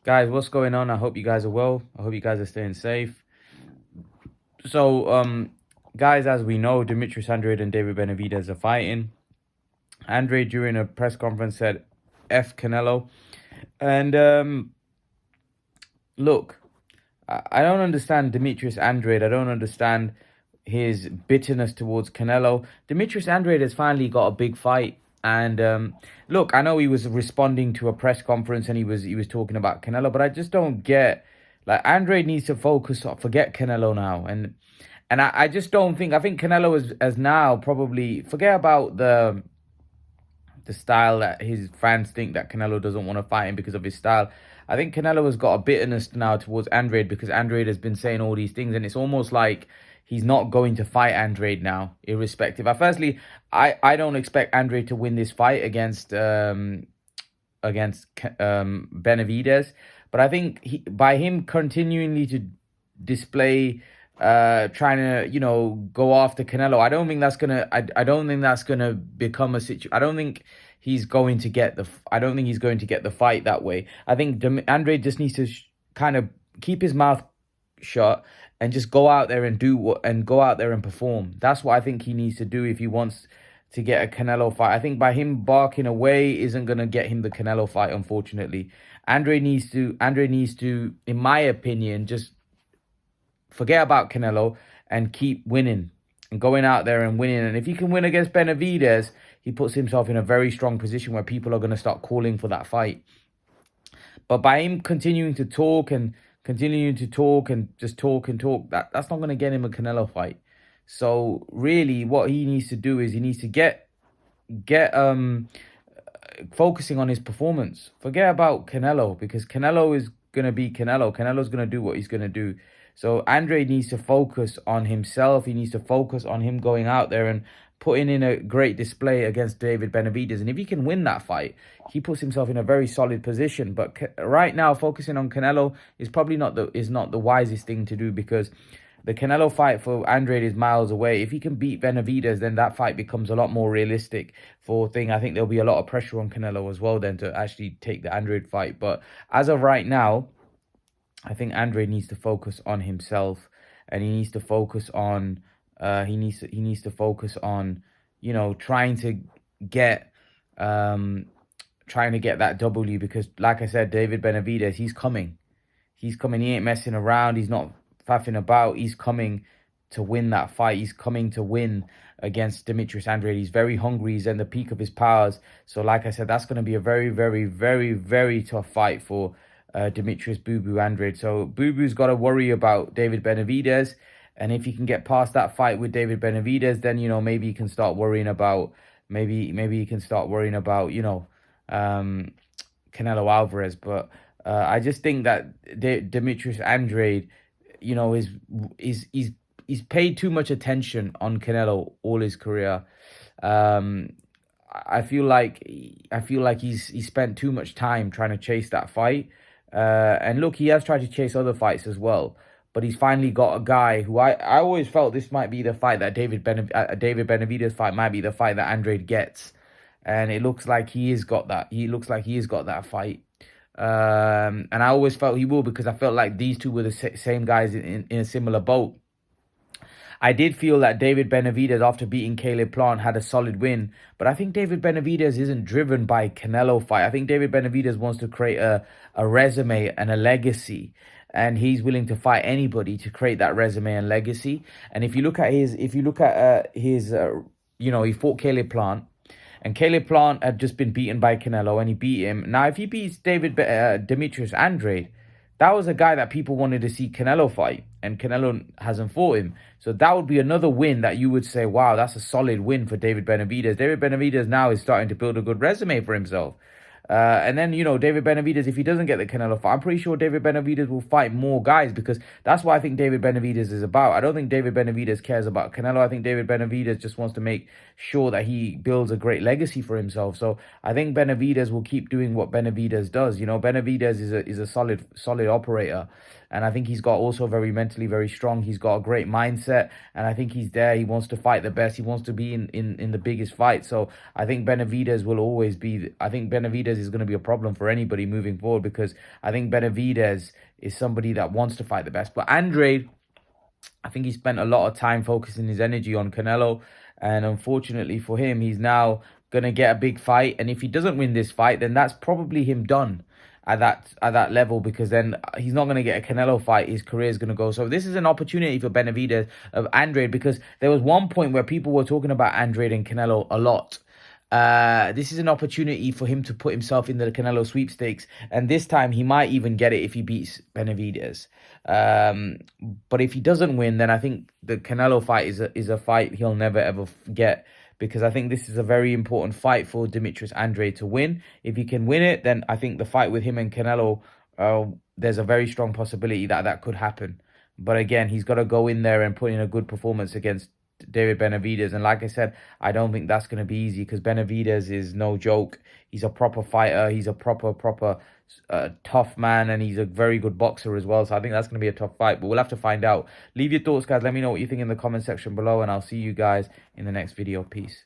Guys, what's going on? I hope you guys are well. I hope you guys are staying safe. So, guys, as we know, Demetrius Andrade and David Benavidez are fighting. Andrade, during a press conference, said F Canelo. And look, I don't understand Demetrius Andrade. I don't understand his bitterness towards Canelo. Demetrius Andrade has finally got a big fight. And look, I know he was responding to a press conference and he was talking about Canelo, but I just don't get, like, Andrade needs to focus on forget Canelo now. And I just don't think, I think Canelo has now probably forget about the style that his fans think that Canelo doesn't want to fight him because of his style. I think Canelo has got a bitterness now towards Andrade because Andrade has been saying all these things, and it's almost like he's not going to fight Andrade now, irrespective. Firstly, I don't expect Andrade to win this fight against Benavidez, but I think by him continually to display trying to go after Canelo, I don't think that's gonna become a situation. I don't think he's going to get the fight that way. I think Andre just needs to kind of keep his mouth shut and just go out there and go out there and perform. That's what I think he needs to do if he wants to get a Canelo fight. I think by him barking away isn't going to get him the Canelo fight, unfortunately. Andre needs to, in my opinion, just forget about Canelo and keep winning and going out there and winning. And if he can win against Benavidez, he puts himself in a very strong position where people are going to start calling for that fight. But by him continuing to talk and just talk and talk, that's not going to get him a Canelo fight. So really, what he needs to do is he needs to get focusing on his performance. Forget about Canelo because Canelo is going to be Canelo. Canelo's going to do what he's going to do. So Andre needs to focus on himself. He needs to focus on him going out there and putting in a great display against David Benavidez. And if he can win that fight, he puts himself in a very solid position. But right now, focusing on Canelo is probably not the wisest thing to do because the Canelo fight for Andrade is miles away. If he can beat Benavidez, then that fight becomes a lot more realistic for thing. I think there'll be a lot of pressure on Canelo as well then to actually take the Andrade fight. But as of right now, I think Andre needs to focus on himself, and he needs to focus on trying to get that W because, like I said, David Benavidez, he's coming. He ain't messing around. He's not faffing about. He's coming to win that fight. He's coming to win against Demetrius Andrade. He's very hungry. He's in the peak of his powers. So, like I said, that's going to be a very, very, very, very tough fight for Demetrius Boo Boo Andrade. So Boo Boo's got to worry about David Benavidez, and if he can get past that fight with David Benavidez, then maybe he can start worrying about Canelo Alvarez. But I just think that Demetrius Andrade, he's paid too much attention on Canelo all his career. I feel like he's spent too much time trying to chase that fight. And look, he has tried to chase other fights as well, but he's finally got a guy who I always felt this might be the fight that David Benavidez fight might be the fight that Andrade gets, and it looks like he has got that. He looks like he has got that fight. And I always felt he will because I felt like these two were the same guys in a similar boat. I did feel that David Benavidez, after beating Caleb Plant, had a solid win. But I think David Benavidez isn't driven by Canelo fight. I think David Benavidez wants to create a resume and a legacy. And he's willing to fight anybody to create that resume and legacy. And if you look at he fought Caleb Plant. And Caleb Plant had just been beaten by Canelo and he beat him. Now, if he beats Demetrius Andrade, that was a guy that people wanted to see Canelo fight, and Canelo hasn't fought him. So that would be another win that you would say, wow, that's a solid win for David Benavidez. David Benavidez now is starting to build a good resume for himself. And then, David Benavidez, if he doesn't get the Canelo fight, I'm pretty sure David Benavidez will fight more guys because that's what I think David Benavidez is about. I don't think David Benavidez cares about Canelo. I think David Benavidez just wants to make sure that he builds a great legacy for himself. So I think Benavidez will keep doing what Benavidez does. Benavidez is a solid operator. And I think he's got also very mentally very strong. He's got a great mindset, and I think he's there. He wants to fight the best. He wants to be in the biggest fight. So I think Benavidez will always be. I think Benavidez is going to be a problem for anybody moving forward, because I think Benavidez is somebody that wants to fight the best. But Andrade, I think he spent a lot of time focusing his energy on Canelo, and unfortunately for him, he's now gonna get a big fight. And if he doesn't win this fight, then that's probably him done at that level, because then he's not gonna get a Canelo fight. His career is gonna go. So this is an opportunity for Benavidez of Andrade, because there was one point where people were talking about Andrade and Canelo a lot. This is an opportunity for him to put himself in the Canelo sweepstakes, and this time he might even get it if he beats Benavidez. But if he doesn't win, then I think the Canelo fight is a fight he'll never ever get, because I think this is a very important fight for Demetrius Andrade to win. If he can win it, then I think the fight with him and Canelo, there's a very strong possibility that that could happen. But again, he's got to go in there and put in a good performance against David Benavidez. And like I said, I don't think that's going to be easy, because Benavidez is no joke. He's a proper fighter. He's a proper tough man, and he's a very good boxer as well. So I think that's going to be a tough fight, but we'll have to find out. Leave your thoughts, guys. Let me know what you think in the comment section below, and I'll see you guys in the next video. Peace.